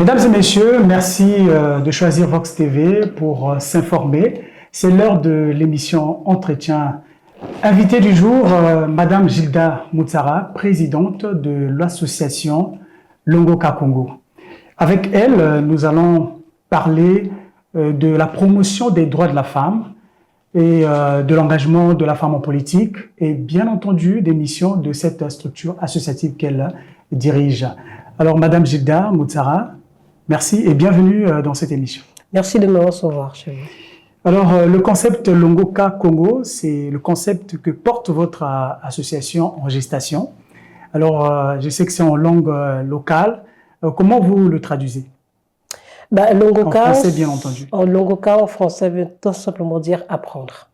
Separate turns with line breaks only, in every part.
Mesdames et messieurs, merci de choisir Vox TV pour s'informer. C'est l'heure de l'émission Entretien. Invitée du jour, Madame Gilda Moutsara, présidente de l'association Longoka Congo. Avec elle, nous allons parler de la promotion des droits de la femme et de l'engagement de la femme en politique et bien entendu des missions de cette structure associative qu'elle dirige. Alors, Madame Gilda Moutsara, merci et bienvenue dans cette émission.
Merci de me recevoir chez vous.
Alors, le concept Longoka Congo, c'est le concept que porte votre association en gestation. Alors, je sais que c'est en langue locale. Comment vous le traduisez?
Longoka,
en français, bien entendu.
Longoka, en français, veut tout simplement dire apprendre.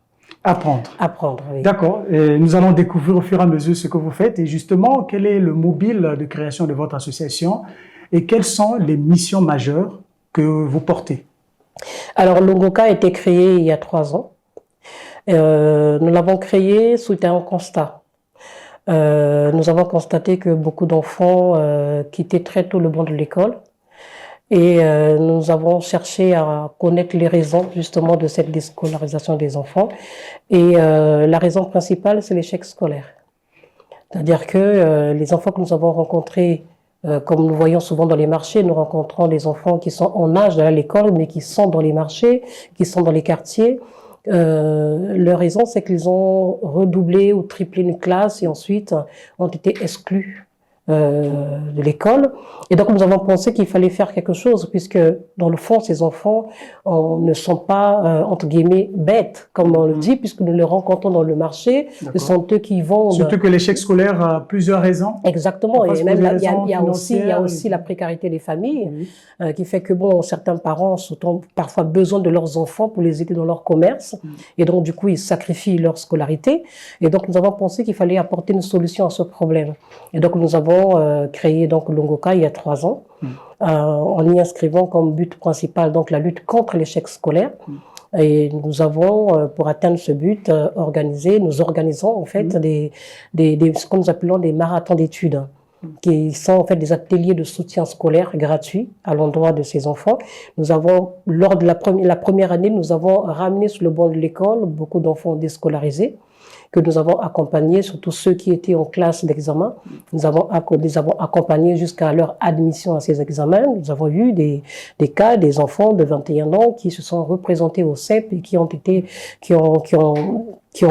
Apprendre.
Apprendre, oui.
D'accord. Nous allons découvrir au fur et à mesure ce que vous faites. Et justement, quel est le mobile de création de votre association et quelles sont les missions majeures que vous portez?
Alors, Longoka a été créé il y a 3 ans. Nous l'avons créé suite à un constat. Nous avons constaté que beaucoup d'enfants quittaient très tôt le banc de l'école. Et nous avons cherché à connaître les raisons justement de cette déscolarisation des enfants. Et la raison principale, c'est l'échec scolaire. C'est-à-dire que les enfants que nous avons rencontrés, comme nous voyons souvent dans les marchés, nous rencontrons des enfants qui sont en âge d'aller à l'école, mais qui sont dans les marchés, qui sont dans les quartiers. Leur raison, c'est qu'ils ont redoublé ou triplé une classe et ensuite ont été exclus de l'école. Et donc nous avons pensé qu'il fallait faire quelque chose puisque dans le fond ces enfants ne sont pas entre guillemets bêtes comme on le dit, puisque nous les rencontrons dans le marché. Ce sont eux qui vont
surtout que l'échec scolaire a plusieurs raisons.
Exactement. Et même il y a aussi la précarité des familles qui fait que bon, certains parents ont parfois besoin de leurs enfants pour les aider dans leur commerce et donc du coup ils sacrifient leur scolarité. Et donc nous avons pensé qu'il fallait apporter une solution à ce problème. Et donc nous avons créé donc Longoka il y a 3 ans, en y inscrivant comme but principal donc la lutte contre l'échec scolaire. Et nous avons, pour atteindre ce but, nous organisons en fait ce que nous appelons des marathons d'études, qui sont en fait des ateliers de soutien scolaire gratuits à l'endroit de ces enfants. Nous avons, lors de la première année, nous avons ramené sur le banc de l'école beaucoup d'enfants déscolarisés, que nous avons accompagnés, surtout ceux qui étaient en classe d'examen. Nous les avons accompagnés jusqu'à leur admission à ces examens. Nous avons eu des cas, des enfants de 21 ans qui se sont représentés au CEP et qui ont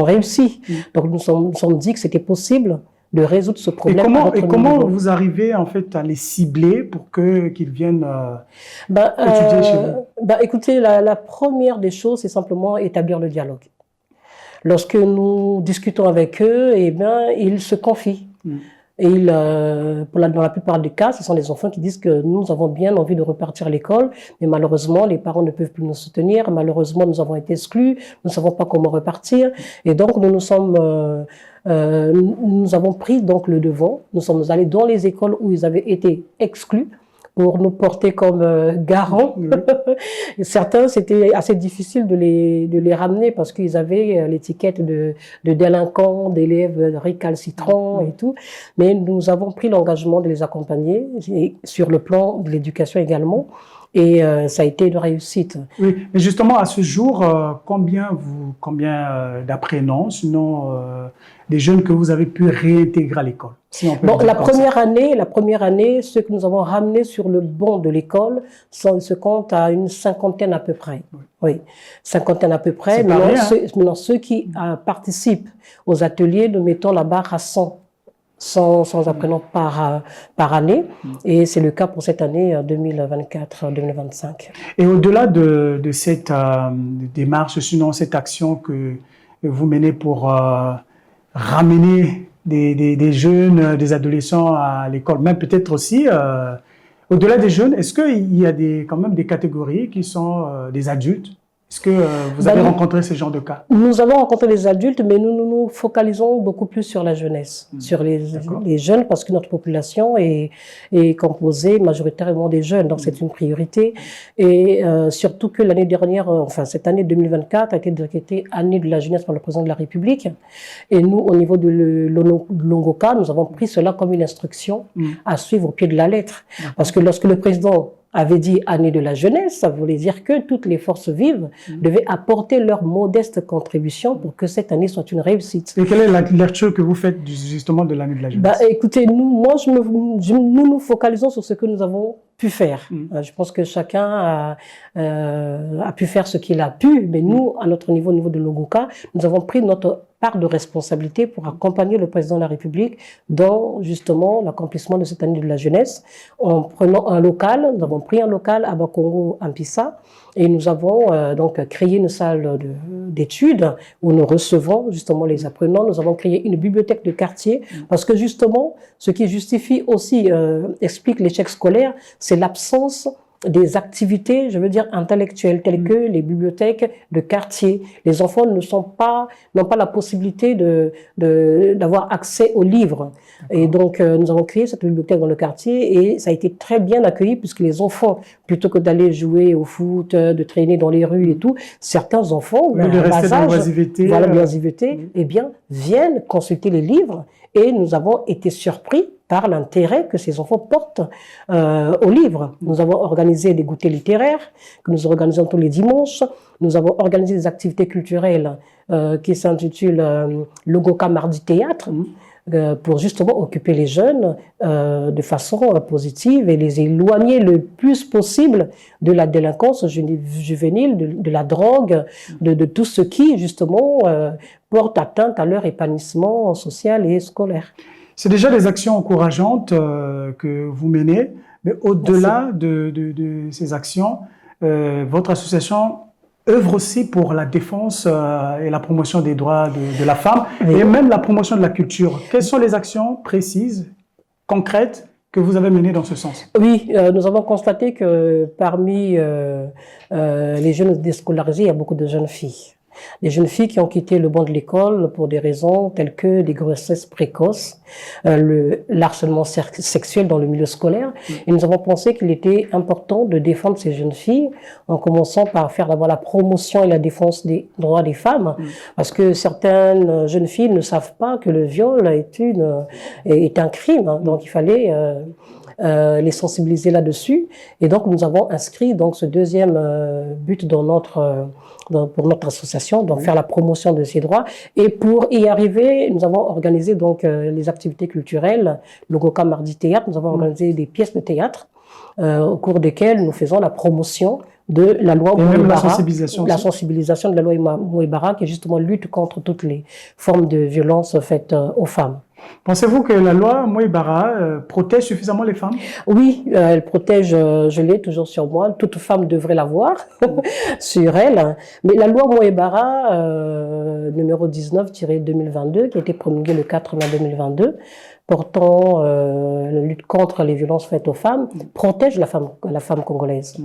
réussi. Donc nous nous sommes dit que c'était possible de résoudre ce problème.
Et comment vous arrivez en fait à les cibler pour qu'ils viennent étudier chez vous?
Écoutez, la première des choses, c'est simplement établir le dialogue. Lorsque nous discutons avec eux, eh bien, ils se confient. Et dans la plupart des cas, ce sont des enfants qui disent que nous avons bien envie de repartir à l'école, mais malheureusement, les parents ne peuvent plus nous soutenir. Malheureusement, nous avons été exclus. Nous ne savons pas comment repartir. Et donc, nous avons pris donc le devant. Nous sommes allés dans les écoles où ils avaient été exclus, pour nous porter comme garants. Certains, c'était assez difficile de les ramener parce qu'ils avaient l'étiquette de délinquants, d'élèves récalcitrants et tout. Mais nous avons pris l'engagement de les accompagner, et sur le plan de l'éducation également. Et ça a été une réussite.
Oui, mais justement, à ce jour, combien d'apprenants, sinon des jeunes que vous avez pu réintégrer à l'école? Si
la première année, ceux que nous avons ramenés sur le banc de l'école se comptent à une 50aine à peu près. Oui, 50aine à peu près. Maintenant, ceux qui participent aux ateliers, nous mettons la barre à 100 apprenants par année, et c'est le cas pour cette année 2024-2025.
Et au-delà de cette démarche, sinon cette action que vous menez pour ramener des jeunes, des adolescents à l'école, même peut-être aussi, au-delà des jeunes, est-ce qu'il y a quand même des catégories qui sont des adultes? Est-ce que vous avez rencontré ce genre de cas?
Nous avons rencontré des adultes, mais nous nous focalisons beaucoup plus sur la jeunesse, sur les jeunes, parce que notre population est composée majoritairement des jeunes, donc c'est une priorité. Et surtout que l'année dernière, cette année 2024 a été décrétée année de la jeunesse par le président de la République. Et nous, au niveau de Longoka, nous avons pris cela comme une instruction à suivre au pied de la lettre. Parce que lorsque le président avait dit année de la jeunesse, ça voulait dire que toutes les forces vives devaient apporter leur modeste contribution pour que cette année soit une réussite.
Et quelle est la lecture que vous faites justement de l'année de la jeunesse?
Écoutez, nous nous focalisons sur ce que nous avons pu faire. Je pense que chacun a pu faire ce qu'il a pu, mais nous, à notre niveau, au niveau de l'Ogoka, nous avons pris notre part de responsabilité pour accompagner le président de la République dans justement l'accomplissement de cette année de la jeunesse en prenant un local. Nous avons pris un local à Bakongo, Ampissa, et nous avons donc créé une salle d'études où nous recevons justement les apprenants. Nous avons créé une bibliothèque de quartier parce que justement, ce qui justifie aussi, explique l'échec scolaire, c'est l'absence des activités, je veux dire, intellectuelles, telles que les bibliothèques de quartier. Les enfants n'ont pas la possibilité d'avoir accès aux livres. Et donc, nous avons créé cette bibliothèque dans le quartier et ça a été très bien accueilli puisque les enfants, plutôt que d'aller jouer au foot, de traîner dans les rues et tout, certains enfants,
de rester dans l'oisiveté,
eh bien, viennent consulter les livres et nous avons été surpris par l'intérêt que ces enfants portent aux livres. Nous avons organisé des goûters littéraires que nous organisons tous les dimanches. Nous avons organisé des activités culturelles qui s'intitulent Logoka Mardi Théâtre pour justement occuper les jeunes de façon positive et les éloigner le plus possible de la délinquance juvénile, de la drogue, de tout ce qui justement porte atteinte à leur épanouissement social et scolaire.
C'est déjà des actions encourageantes que vous menez, mais au-delà de ces actions, votre association œuvre aussi pour la défense et la promotion des droits de la femme et même la promotion de la culture. Quelles sont les actions précises, concrètes, que vous avez menées dans ce sens?
Oui, nous avons constaté que parmi les jeunes déscolarisés, il y a beaucoup de jeunes filles. Des jeunes filles qui ont quitté le banc de l'école pour des raisons telles que des grossesses précoces, le harcèlement sexuel dans le milieu scolaire. Et nous avons pensé qu'il était important de défendre ces jeunes filles en commençant par faire d'abord la promotion et la défense des droits des femmes. Parce que certaines jeunes filles ne savent pas que le viol est un crime. Donc il fallait les sensibiliser là-dessus. Et donc nous avons inscrit donc ce deuxième but dans pour notre association, donc faire la promotion de ces droits. Et pour y arriver, nous avons organisé donc les activités culturelles, le Goka Mardi Théâtre. Nous avons organisé des pièces de théâtre au cours desquelles nous faisons la promotion de la loi Mouébara, la sensibilisation de la loi Mouébara qui justement lutte contre toutes les formes de violence faites aux femmes.
Pensez-vous que la loi Mouébara protège suffisamment les femmes? Oui,
elle protège, je l'ai toujours sur moi, toute femme devrait l'avoir sur elle. Mais la loi Mouébara, numéro 19-2022, qui a été promulguée le 4 mai 2022, portant la lutte contre les violences faites aux femmes, protège la femme congolaise.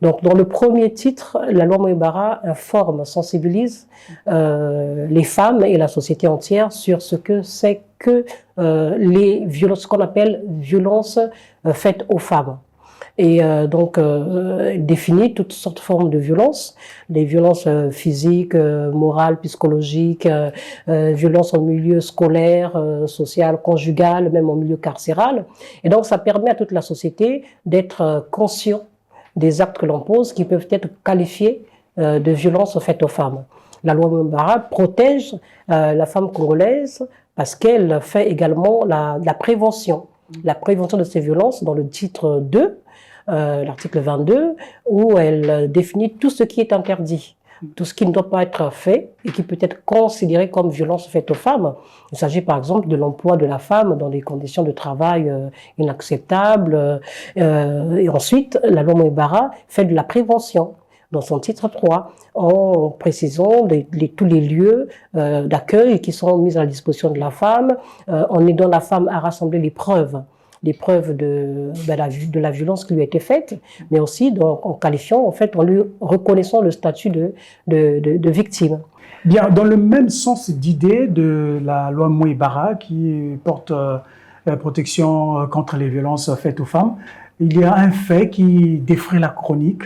Donc, dans le premier titre, la loi Mouébara informe, sensibilise les femmes et la société entière sur ce que c'est que les violences, ce qu'on appelle violences faites aux femmes. Et donc définit toutes sortes de formes de violences, les violences physiques, morales, psychologiques, violences en milieu scolaire, social, conjugal, même en milieu carcéral. Et donc ça permet à toute la société d'être conscient des actes que l'on pose qui peuvent être qualifiés de violences faites aux femmes. La loi Mouébara protège la femme congolaise parce qu'elle fait également la prévention de ces violences dans le titre 2, l'article 22, où elle définit tout ce qui est interdit, tout ce qui ne doit pas être fait et qui peut être considéré comme violence faite aux femmes. Il s'agit par exemple de l'emploi de la femme dans des conditions de travail inacceptables. Et ensuite, la loi Mouébara fait de la prévention dans son titre 3, en précisant tous les lieux d'accueil qui sont mis à la disposition de la femme, en aidant la femme à rassembler les preuves de la violence qui lui a été faite, mais aussi donc, en qualifiant, en fait, en lui reconnaissant le statut de victime.
Bien, dans le même sens d'idée de la loi Mouébara qui porte la protection contre les violences faites aux femmes, il y a un fait qui défraie la chronique.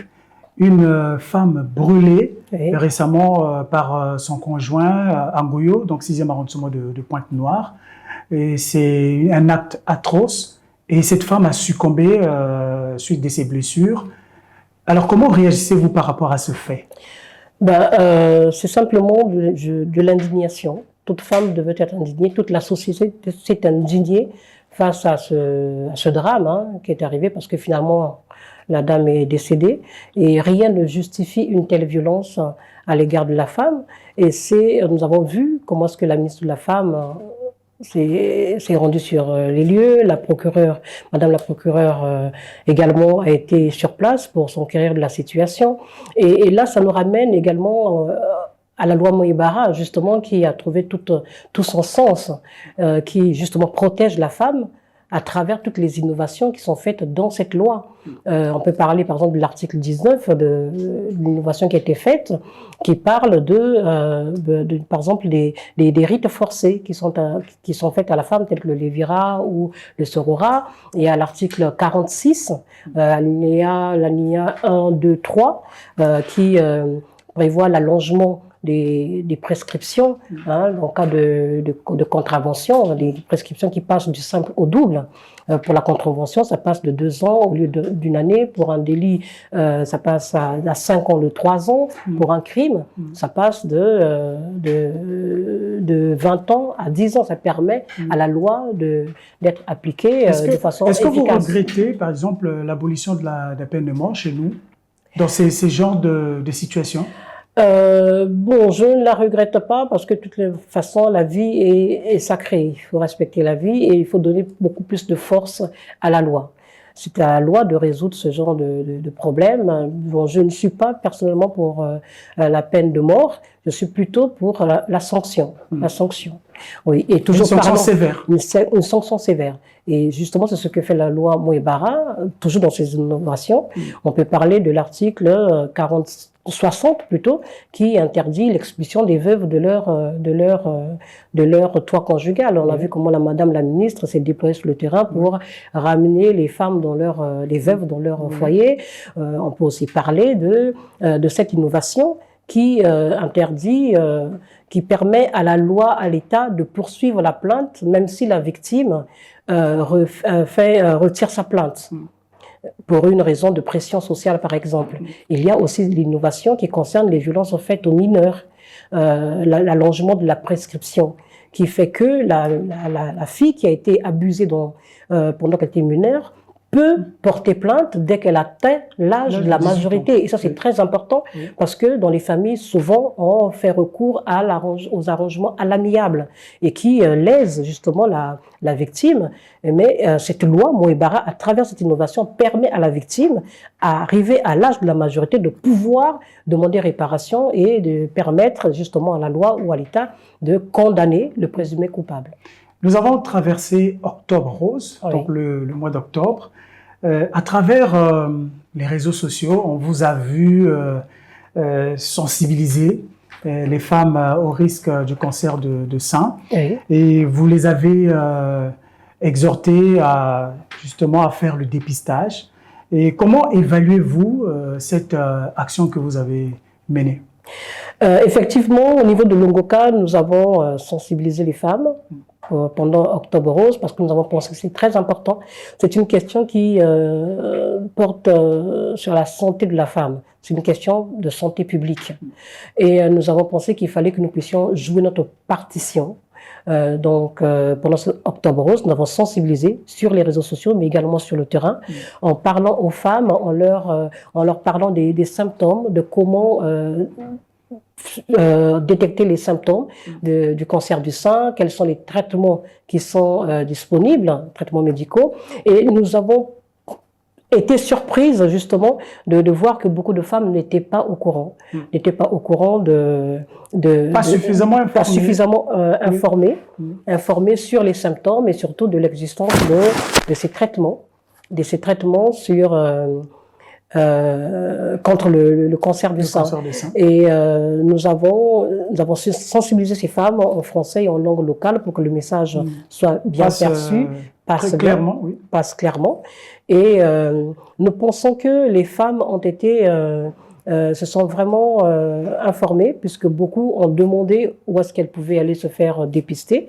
Une femme brûlée récemment par son conjoint Angoyo, donc 6e arrondissement de Pointe-Noire. Et c'est un acte atroce. Et cette femme a succombé suite de ces blessures. Alors, comment réagissez-vous par rapport à ce fait?
C'est simplement de l'indignation. Toute femme devait être indignée, toute la société s'est indignée face à ce drame qui est arrivé, parce que finalement, la dame est décédée, et rien ne justifie une telle violence à l'égard de la femme. Et nous avons vu comment est-ce que la ministre de la Femme s'est rendue sur les lieux. Madame la procureure également a été sur place pour s'enquérir de la situation. Et là, ça nous ramène également à la loi Moïbara, justement, qui a trouvé tout son sens, qui justement protège la femme à travers toutes les innovations qui sont faites dans cette loi. On peut parler par exemple de l'article 19, de l'innovation qui a été faite, qui parle par exemple des rites forcés qui sont faits à la femme, tels que le lévira ou le sorora. Et à l'article 46, l'alinéa 1, 2, 3, qui prévoit l'allongement des prescriptions en cas de contravention, des prescriptions qui passent du simple au double. Pour la contravention, ça passe de 2 ans au lieu d'une année. Pour un délit, ça passe à 5 ans, de 3 ans. Pour un crime, ça passe de 20 ans à 10 ans. Ça permet à la loi d'être appliquée de façon efficace.
Est-ce que vous regrettez, par exemple, l'abolition de la peine de mort chez nous, dans ces genres de situations?
Je ne la regrette pas, parce que de toutes les façons, la vie est sacrée. Il faut respecter la vie et il faut donner beaucoup plus de force à la loi. C'est à la loi de résoudre ce genre de problème. Je ne suis pas personnellement pour la peine de mort, je suis plutôt pour la sanction. La sanction. Oui, et toujours
une sanction sévère.
Une sanction sévère. Et justement, c'est ce que fait la loi Moïbara, toujours dans ses innovations. On peut parler de l'article 60 plutôt, qui interdit l'expulsion des veuves de leur toit conjugal. On a vu comment Madame la ministre s'est déployée sur le terrain pour ramener les femmes les veuves dans leur foyer. On peut aussi parler de cette innovation qui interdit, qui permet à la loi, à l'État de poursuivre la plainte, même si la victime retire sa plainte. Pour une raison de pression sociale, par exemple. Il y a aussi l'innovation qui concerne les violences faites aux mineurs, l'allongement de la prescription, qui fait que la fille qui a été abusée pendant qu'elle était mineure peut porter plainte dès qu'elle atteint l'âge de la majorité. Et ça, c'est très important, parce que dans les familles, souvent, on fait recours aux arrangements à l'amiable, et qui lèsent justement la victime. Mais cette loi, Moïbara, à travers cette innovation, permet à la victime, à arriver à l'âge de la majorité, de pouvoir demander réparation et de permettre justement à la loi ou à l'État de condamner le présumé coupable.
Nous avons traversé Octobre Rose, donc le mois d'octobre. À travers les réseaux sociaux, on vous a vu sensibiliser les femmes au risque du cancer de sein, et vous les avez exhortées justement à faire le dépistage. Et comment évaluez-vous cette action que vous avez menée?
Effectivement, au niveau de Longoka, nous avons sensibilisé les femmes pendant Octobre Rose, parce que nous avons pensé que c'est très important. C'est une question qui porte sur la santé de la femme. C'est une question de santé publique. Et nous avons pensé qu'il fallait que nous puissions jouer notre partition. Pendant ce Octobre Rose, nous avons sensibilisé sur les réseaux sociaux, mais également sur le terrain, en parlant aux femmes, en leur parlant des symptômes, de comment détecter les symptômes du cancer du sein, quels sont les traitements qui sont disponibles, traitements médicaux. Et nous avons été surprises justement de voir que beaucoup de femmes n'étaient pas au courant,
pas suffisamment
informées sur les symptômes, et surtout de l'existence de ces traitements sur contre le cancer du sein. Et nous avons sensibilisé ces femmes en français et en langue locale pour que le message soit bien perçu, passe clairement. Et nous pensons que les femmes ont été se sont vraiment informées, puisque beaucoup ont demandé où est-ce qu'elles pouvaient aller se faire dépister,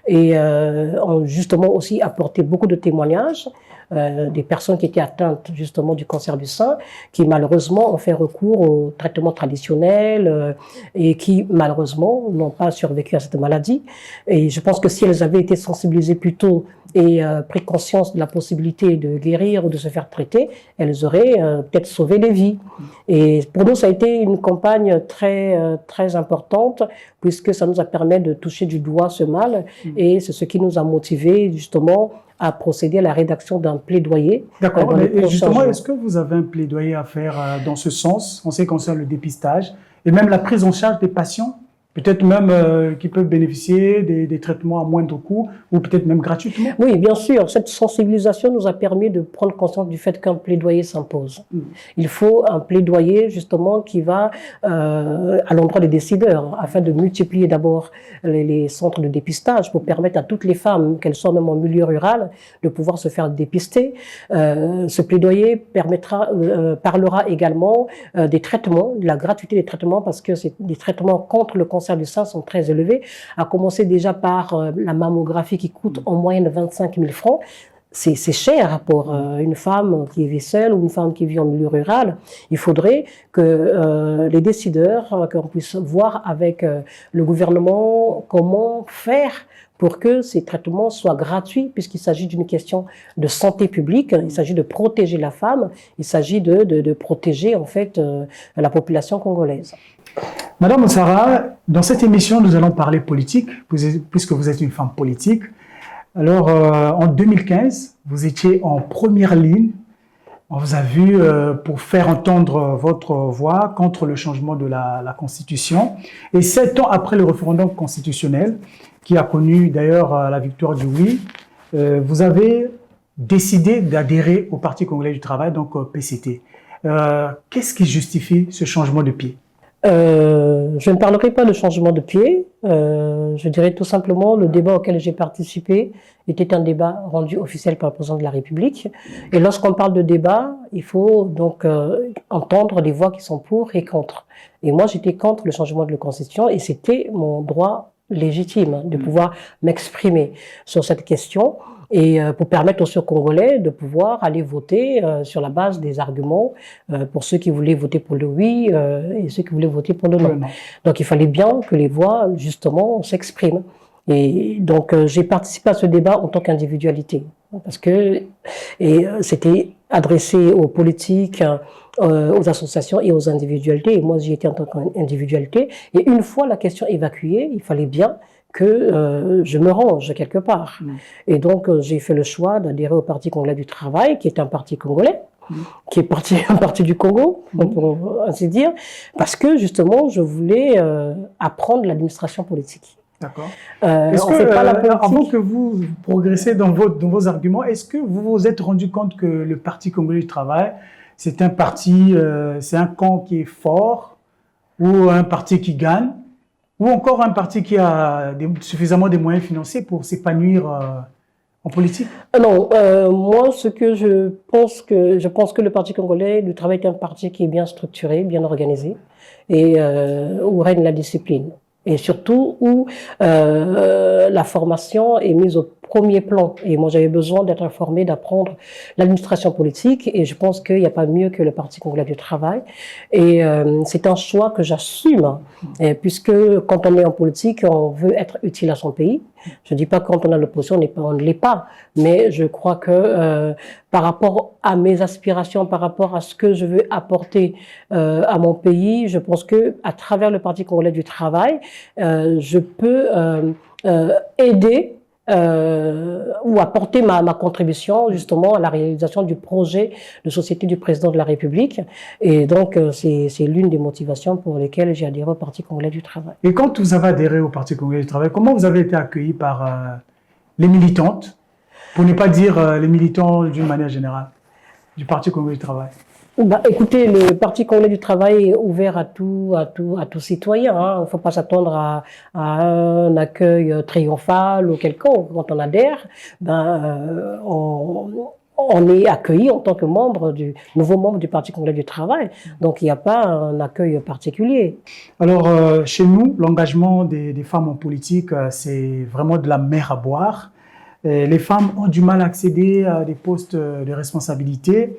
et ont justement aussi apporté beaucoup de témoignages. des personnes qui étaient atteintes justement du cancer du sein, qui malheureusement ont fait recours au traitement traditionnel et qui malheureusement n'ont pas survécu à cette maladie. Et je pense que si elles avaient été sensibilisées plus tôt et pris conscience de la possibilité de guérir ou de se faire traiter, elles auraient peut-être sauvé des vies. Et pour nous, ça a été une campagne très importante, puisque ça nous a permis de toucher du doigt ce mal, et c'est ce qui nous a motivés justement à procéder à la rédaction d'un plaidoyer.
D'accord, mais justement, est-ce que vous avez un plaidoyer à faire dans ce sens, en ce qui concerne le dépistage et même la prise en charge des patients, peut-être même qui peuvent bénéficier des traitements à moindre coût ou peut-être même gratuitement?
Oui, bien sûr. Cette sensibilisation nous a permis de prendre conscience du fait qu'un plaidoyer s'impose. Il faut un plaidoyer justement qui va à l'endroit des décideurs afin de multiplier d'abord les centres de dépistage pour permettre à toutes les femmes, qu'elles soient même en milieu rural, de pouvoir se faire dépister. Ce plaidoyer parlera également des traitements, de la gratuité des traitements, parce que des traitements contre le cancer du sein sont très élevés, à commencer déjà par la mammographie qui coûte en moyenne 25 000 francs. C'est cher pour une femme qui vit seule ou une femme qui vit en milieu rural. Il faudrait que les décideurs, qu'on puisse voir avec le gouvernement comment faire pour que ces traitements soient gratuits, puisqu'il s'agit d'une question de santé publique, il s'agit de protéger la femme, il s'agit de protéger en fait la population congolaise.
Madame Moutsara, dans cette émission, nous allons parler politique, puisque vous êtes une femme politique. Alors, en 2015, vous étiez en première ligne. On vous a vu pour faire entendre votre voix contre le changement de la Constitution. Et 7 ans après le référendum constitutionnel, qui a connu d'ailleurs la victoire du oui, vous avez décidé d'adhérer au Parti congolais du travail, donc PCT. Qu'est-ce qui justifie ce changement de pied ?
Je ne parlerai pas de changement de pied. Je dirais tout simplement le débat auquel j'ai participé était un débat rendu officiel par le président de la République. Et lorsqu'on parle de débat, il faut donc entendre les voix qui sont pour et contre. Et moi, j'étais contre le changement de la Constitution et c'était mon droit légitime de pouvoir m'exprimer sur cette question. Et pour permettre aux Congolais de pouvoir aller voter sur la base des arguments pour ceux qui voulaient voter pour le oui et ceux qui voulaient voter pour le non. Donc il fallait bien que les voix justement s'expriment. Et donc j'ai participé à ce débat en tant qu'individualité parce que c'était adressé aux politiques, aux associations et aux individualités. Et moi j'y étais en tant qu'individualité. Et une fois la question évacuée, il fallait bien que je me range quelque part. Et donc, j'ai fait le choix d'adhérer au Parti congolais du travail, qui est un parti congolais, qui est un parti du Congo, pour ainsi dire, parce que, justement, je voulais apprendre l'administration politique.
D'accord. Est-ce que, avant que vous progressez dans vos arguments, est-ce que vous vous êtes rendu compte que le Parti congolais du travail, c'est un parti, c'est un camp qui est fort, ou un parti qui gagne, ou encore un parti qui a suffisamment de moyens financiers pour s'épanouir en politique?
Non, moi, je pense que le Parti congolais du travail est un parti qui est bien structuré, bien organisé, et où règne la discipline. Et surtout où la formation est mise au premier plan. Et moi, j'avais besoin d'être informée, d'apprendre l'administration politique. Et je pense qu'il n'y a pas mieux que le Parti congolais du travail. Et c'est un choix que j'assume. Puisque quand on est en politique, on veut être utile à son pays. Je ne dis pas que quand on a l'opposition, on ne l'est pas. Mais je crois que par rapport à mes aspirations, par rapport à ce que je veux apporter à mon pays, je pense que à travers le Parti congolais du travail, je peux aider ou apporter ma contribution justement à la réalisation du projet de société du président de la République. Et donc, c'est l'une des motivations pour lesquelles j'ai adhéré au Parti congolais du travail.
Et quand vous avez adhéré au Parti congolais du travail, comment vous avez été accueilli par les militantes, pour ne pas dire les militants d'une manière générale, du Parti congolais du travail?
Écoutez, le Parti congolais du travail est ouvert à tout citoyen. Il ne faut pas s'attendre à un accueil triomphal ou quelconque. Quand on adhère, on est accueilli en tant que nouveau membre du Parti congolais du travail. Donc, il n'y a pas un accueil particulier.
Alors, chez nous, l'engagement des femmes en politique, c'est vraiment de la mer à boire. les femmes ont du mal à accéder à des postes de responsabilité.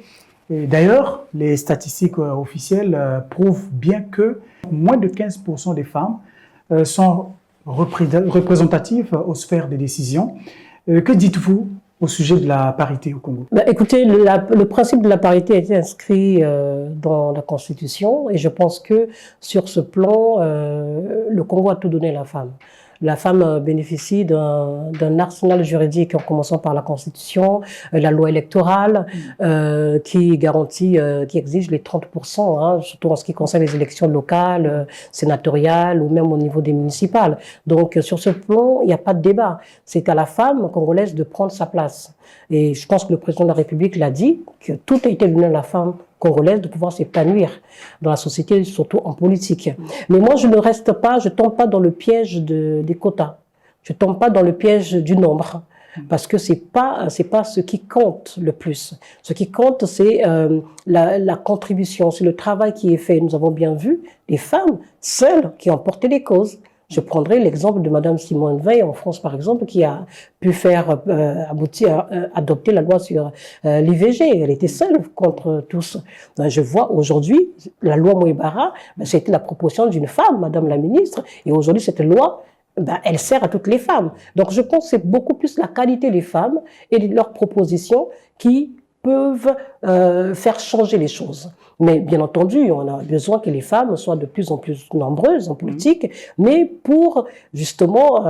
D'ailleurs, les statistiques officielles prouvent bien que moins de 15% des femmes sont représentatives aux sphères des décisions. Que dites-vous au sujet de la parité au Congo?
Écoutez, le principe de la parité a été inscrit dans la Constitution et je pense que sur ce plan, le Congo a tout donné à la femme. La femme bénéficie d'un arsenal juridique en commençant par la Constitution, la loi électorale qui garantit, qui exige les 30%, hein, surtout en ce qui concerne les élections locales, sénatoriales ou même au niveau des municipales. Donc sur ce plan, il n'y a pas de débat. C'est à la femme congolaise de prendre sa place. Et je pense que le président de la République l'a dit, que tout a été donné à la femme congolaise de pouvoir s'épanouir dans la société, surtout en politique. Mais moi, je ne reste pas, je tombe pas dans le piège des quotas. Je tombe pas dans le piège du nombre. Parce que c'est pas ce qui compte le plus. Ce qui compte, c'est la contribution, c'est le travail qui est fait. Nous avons bien vu des femmes seules qui ont porté les causes. Je prendrai l'exemple de Madame Simone Veil en France, par exemple, qui a pu faire adopter la loi sur l'IVG. Elle était seule contre tous. Je vois aujourd'hui la loi Mouébara, c'était la proposition d'une femme, Madame la ministre, et aujourd'hui cette loi, elle sert à toutes les femmes. Donc je pense que c'est beaucoup plus la qualité des femmes et de leurs propositions qui peuvent faire changer les choses. Mais bien entendu, on a besoin que les femmes soient de plus en plus nombreuses en politique, mais pour justement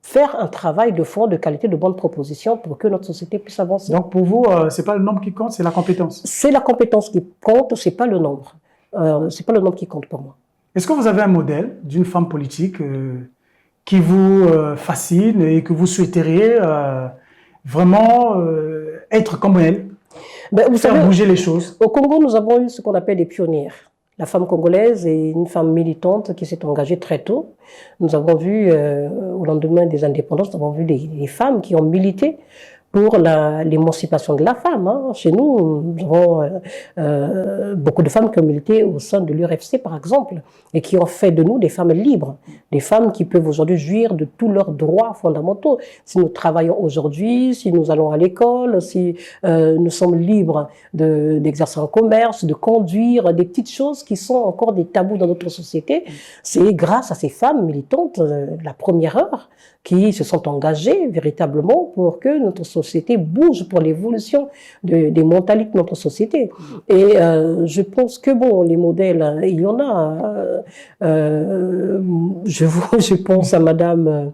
faire un travail de fond, de qualité, de bonnes propositions pour que notre société puisse avancer.
Donc pour vous, c'est pas le nombre qui compte, c'est la compétence.
C'est la compétence qui compte, c'est pas le nombre. C'est pas le nombre qui compte pour moi.
Est-ce que vous avez un modèle d'une femme politique qui vous fascine et que vous souhaiteriez vraiment être comme elle? Vous savez, faire bouger les choses.
Au Congo, nous avons eu ce qu'on appelle des pionnières. La femme congolaise est une femme militante qui s'est engagée très tôt. Nous avons vu, au lendemain des indépendances, nous avons vu des femmes qui ont milité pour l'émancipation de la femme. Hein. Chez nous, nous avons beaucoup de femmes qui ont milité au sein de l'URFC, par exemple, et qui ont fait de nous des femmes libres, des femmes qui peuvent aujourd'hui jouir de tous leurs droits fondamentaux. Si nous travaillons aujourd'hui, si nous allons à l'école, si nous sommes libres d'exercer un commerce, de conduire, des petites choses qui sont encore des tabous dans notre société, c'est grâce à ces femmes militantes de la première heure qui se sont engagées véritablement pour que notre société bouge, pour l'évolution des mentalités de notre société. Et je pense que bon, les modèles, il y en a. Je pense à Madame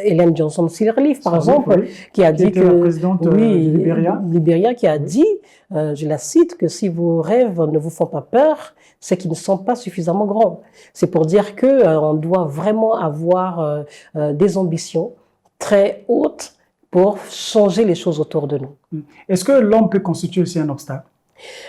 Ellen Johnson Sirleaf, par exemple, qui a dit que
la présidente du
Libéria, qui a dit, je la cite, que si vos rêves ne vous font pas peur, c'est qu'ils ne sont pas suffisamment grands. C'est pour dire que on doit vraiment avoir des ambitions très hautes pour changer les choses autour de nous.
Est-ce que l'homme peut constituer aussi un obstacle?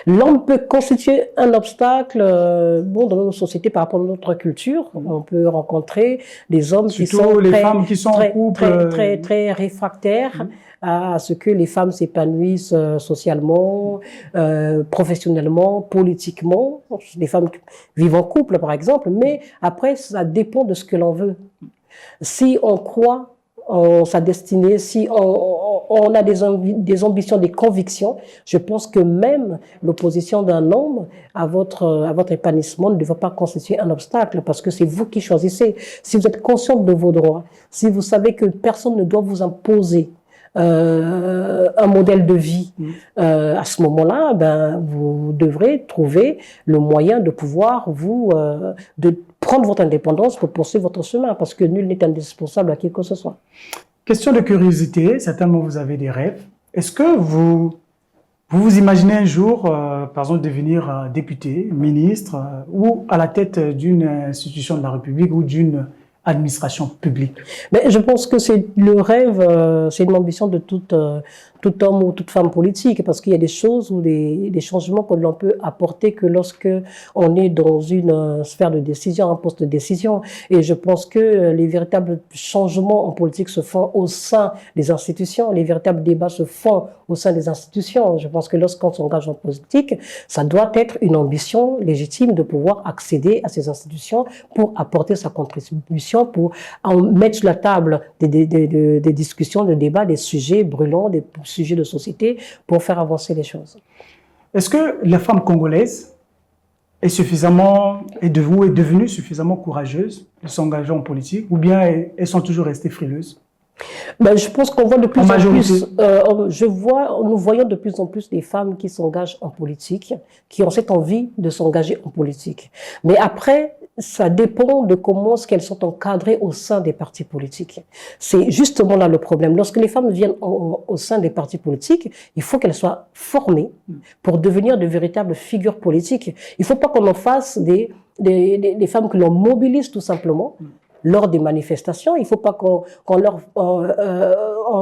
L'homme peut constituer un obstacle dans nos sociétés par rapport à notre culture. On peut rencontrer des hommes qui sont
les femmes qui sont en couple,
très réfractaires à ce que les femmes s'épanouissent socialement, professionnellement, politiquement. Les femmes vivent en couple, par exemple, mais après, ça dépend de ce que l'on veut. Si on croit en sa destinée, si on a des ambitions, des convictions, je pense que même l'opposition d'un homme à votre épanouissement ne devrait pas constituer un obstacle, parce que c'est vous qui choisissez. Si vous êtes conscient de vos droits, si vous savez que personne ne doit vous imposer un modèle de vie, à ce moment-là, vous devrez trouver le moyen de pouvoir de prendre votre indépendance pour poursuivre votre chemin, parce que nul n'est indispensable à qui que ce soit.
Question de curiosité, certainement vous avez des rêves. Est-ce que vous imaginez un jour, par exemple, devenir député, ministre, ou à la tête d'une institution de la République ou d'une administration publique?
Mais je pense que c'est le rêve, c'est une ambition de tout homme ou toute femme politique, parce qu'il y a des choses ou des changements que l'on peut apporter que lorsque on est dans une sphère de décision, un poste de décision. Et je pense que les véritables changements en politique se font au sein des institutions, les véritables débats se font au sein des institutions. Je pense que lorsqu'on s'engage en politique, ça doit être une ambition légitime de pouvoir accéder à ces institutions pour apporter sa contribution solutions, pour mettre sur la table des discussions, des débats, des sujets brûlants, des sujets de société pour faire avancer les choses.
Est-ce que la femme congolaise est devenue suffisamment courageuse de s'engager en politique, ou bien elles sont toujours restées frileuses?
Ben, je pense qu'on voit de plus en plus, nous voyons de plus en plus des femmes qui s'engagent en politique, qui ont cette envie de s'engager en politique. Mais après, ça dépend de comment est-ce qu'elles sont encadrées au sein des partis politiques. C'est justement là le problème. Lorsque les femmes viennent au sein des partis politiques, il faut qu'elles soient formées pour devenir de véritables figures politiques. Il ne faut pas qu'on en fasse des femmes que l'on mobilise tout simplement lors des manifestations. Il ne faut pas qu'on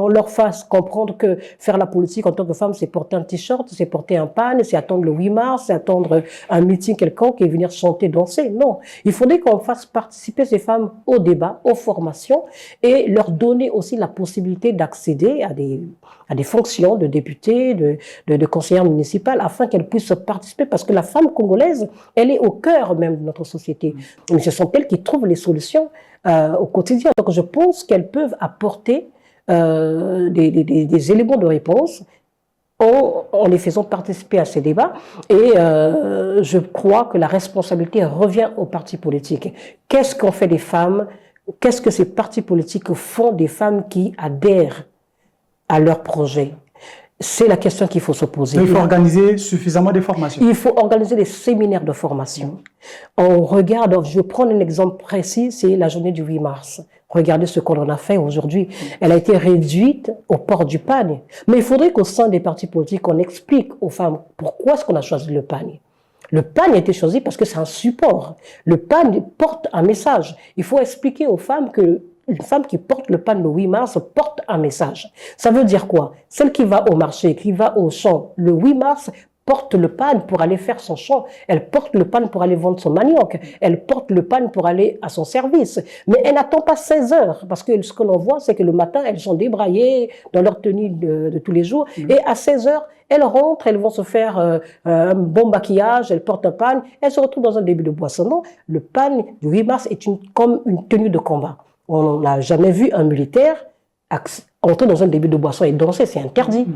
leur fasse comprendre que faire la politique en tant que femme, c'est porter un t-shirt, c'est porter un pan, c'est attendre le 8 mars, c'est attendre un meeting quelconque et venir chanter, danser. Non, il faudrait qu'on fasse participer ces femmes au débat, aux formations, et leur donner aussi la possibilité d'accéder à des fonctions de députés, de conseillères municipales, afin qu'elles puissent participer, parce que la femme congolaise, elle est au cœur même de notre société. Mais ce sont elles qui trouvent les solutions au quotidien. Donc je pense qu'elles peuvent apporter des éléments de réponse en les faisant participer à ces débats. Et je crois que la responsabilité revient aux partis politiques. Qu'est-ce qu'ont fait les femmes? Qu'est-ce que ces partis politiques font des femmes qui adhèrent à leur projet? C'est la question qu'il faut se poser.
Il faut organiser suffisamment de formations.
Il faut organiser des séminaires de formation. On regarde, je vais prendre un exemple précis, c'est la journée du 8 mars. Regardez ce qu'on en a fait aujourd'hui. Elle a été réduite au port du pagne. Mais il faudrait qu'au sein des partis politiques, on explique aux femmes pourquoi est-ce qu'on a choisi le pagne. Le pagne a été choisi parce que c'est un support. Le pagne porte un message. Il faut expliquer aux femmes que une femme qui porte le pagne le 8 mars porte un message. Ça veut dire quoi? Celle qui va au marché, qui va au champ le 8 mars, porte le pagne pour aller faire son champ. Elle porte le pagne pour aller vendre son manioc. Elle porte le pagne pour aller à son service. Mais elle n'attend pas 16 heures. Parce que ce que l'on voit, c'est que le matin, elles sont débraillées dans leur tenue de tous les jours. Et à 16 heures, elles rentrent, elles vont se faire un bon maquillage, elles portent un pagne. Elles se retrouvent dans un début de boisson. Non, le pagne du 8 mars est comme une tenue de combat. On n'a jamais vu un militaire entrer dans un début de boisson et danser, c'est interdit.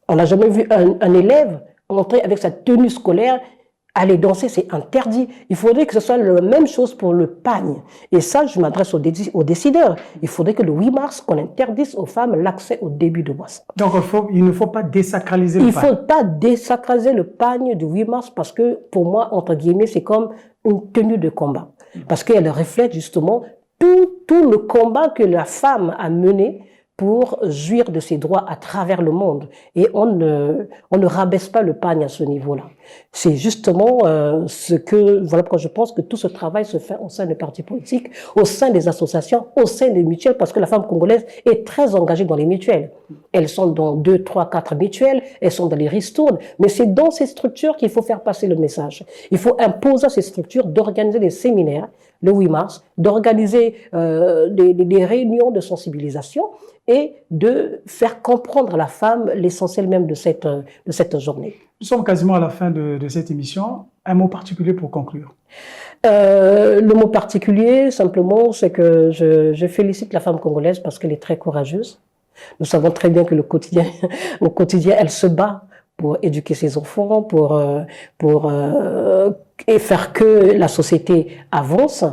On n'a jamais vu un élève entrer avec sa tenue scolaire, aller danser, c'est interdit. Il faudrait que ce soit la même chose pour le pagne. Et ça, je m'adresse aux décideurs. Il faudrait que le 8 mars, qu'on interdise aux femmes l'accès au début de boisson.
Donc il ne faut pas désacraliser le pagne.
Il ne faut pas désacraliser le pagne du 8 mars parce que, pour moi, entre guillemets, c'est comme une tenue de combat. Parce qu'elle reflète justement tout le combat que la femme a mené pour jouir de ses droits à travers le monde. Et on ne rabaisse pas le pagne à ce niveau-là. C'est justement voilà pourquoi je pense que tout ce travail se fait au sein des partis politiques, au sein des associations, au sein des mutuelles, parce que la femme congolaise est très engagée dans les mutuelles. Elles sont dans 2, 3, 4 mutuelles, elles sont dans les ristournes, mais c'est dans ces structures qu'il faut faire passer le message. Il faut imposer à ces structures d'organiser des séminaires le 8 mars, d'organiser des réunions de sensibilisation et de faire comprendre à la femme l'essentiel même de cette journée.
Nous sommes quasiment à la fin de cette émission. Un mot particulier pour conclure?
Le mot particulier, simplement, c'est que je félicite la femme congolaise parce qu'elle est très courageuse. Nous savons très bien que au quotidien, elle se bat pour éduquer ses enfants, et faire que la société avance.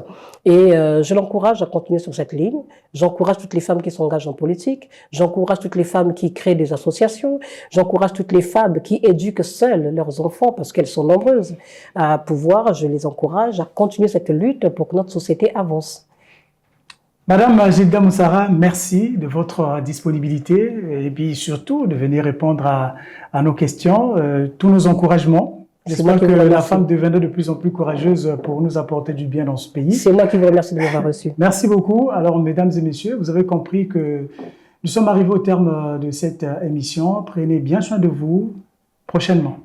Et je l'encourage à continuer sur cette ligne. J'encourage toutes les femmes qui s'engagent en politique. J'encourage toutes les femmes qui créent des associations. J'encourage toutes les femmes qui éduquent seules leurs enfants, parce qu'elles sont nombreuses à pouvoir. Je les encourage à continuer cette lutte pour que notre société avance.
Madame Gilda Moutsara, merci de votre disponibilité et puis surtout de venir répondre à nos questions, tous nos encouragements. J'espère que la femme deviendra de plus en plus courageuse pour nous apporter du bien dans ce pays.
C'est moi qui vous remercie de m'avoir reçu.
Merci beaucoup. Alors, mesdames et messieurs, vous avez compris que nous sommes arrivés au terme de cette émission. Prenez bien soin de vous prochainement.